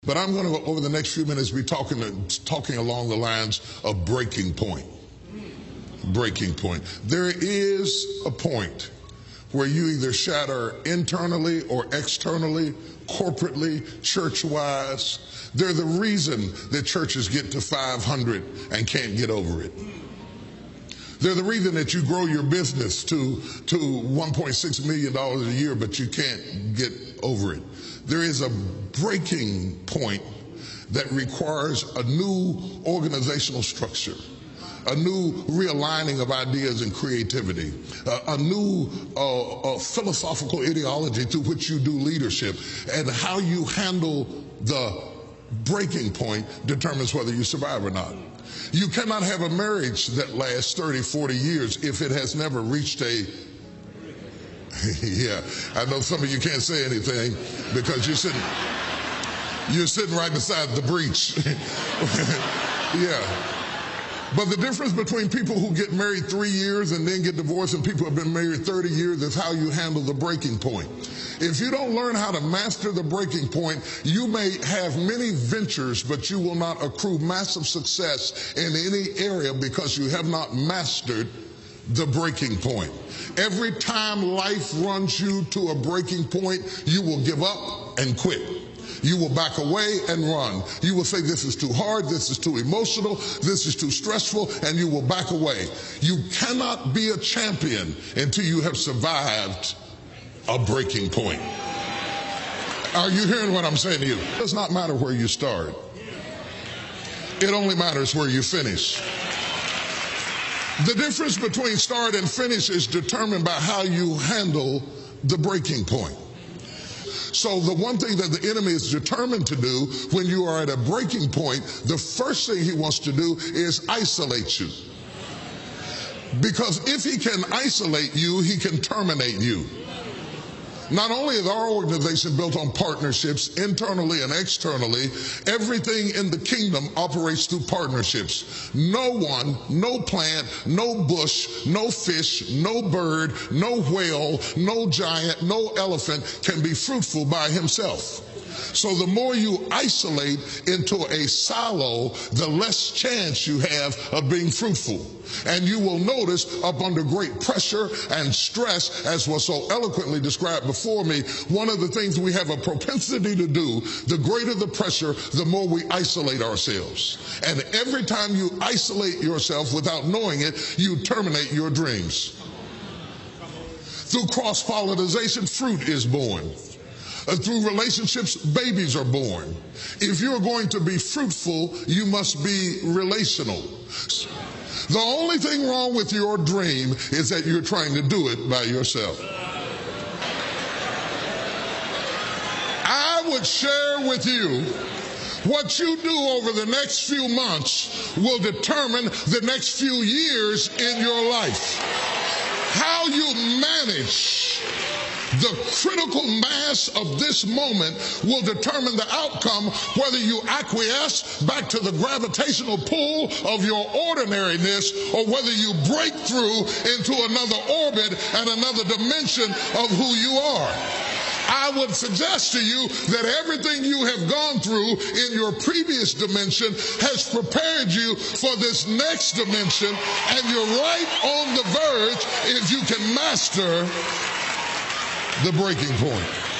But I'm going to, over the next few minutes, be talking along the lines of breaking point. Breaking point. There is a point where you either shatter internally or externally, corporately, church-wise. They're the reason that churches get to 500 and can't get over it. They're the reason that you grow your business to $1.6 million a year, but you can't get over it. There is a breaking point that requires a new organizational structure, a new realigning of ideas and creativity, a new philosophical ideology through which you do leadership, and how you handle the breaking point determines whether you survive or not. You cannot have a marriage that lasts 30, 40 years if it has never reached a yeah, I know some of you can't say anything because you're sitting right beside the breach. Yeah. But the difference between people who get married 3 years and then get divorced and people who have been married 30 years is how you handle the breaking point. If you don't learn how to master the breaking point, you may have many ventures, but you will not accrue massive success in any area because you have not mastered the breaking point. Every time life runs you to a breaking point, you will give up and quit. You will back away and run. You will say, this is too hard, this is too emotional, this is too stressful, and you will back away. You cannot be a champion until you have survived a breaking point. Are you hearing what I'm saying to you? It does not matter where you start. It only matters where you finish. The difference between start and finish is determined by how you handle the breaking point. So the one thing that the enemy is determined to do when you are at a breaking point, the first thing he wants to do is isolate you. Because if he can isolate you, he can terminate you. Not only is our organization built on partnerships, internally and externally, everything in the kingdom operates through partnerships. No one, no plant, no bush, no fish, no bird, no whale, no giant, no elephant can be fruitful by himself. So the more you isolate into a silo, the less chance you have of being fruitful. And you will notice up under great pressure and stress, as was so eloquently described before me, one of the things we have a propensity to do, the greater the pressure, the more we isolate ourselves. And every time you isolate yourself without knowing it, you terminate your dreams. Through cross-pollination, fruit is born. Through relationships, babies are born. If you're going to be fruitful, you must be relational. The only thing wrong with your dream is that you're trying to do it by yourself. I would share with you what you do over the next few months will determine the next few years in your life. How you manage the critical mass of this moment will determine the outcome, whether you acquiesce back to the gravitational pull of your ordinariness or whether you break through into another orbit and another dimension of who you are. I would suggest to you that everything you have gone through in your previous dimension has prepared you for this next dimension, and you're right on the verge if you can master the breaking point.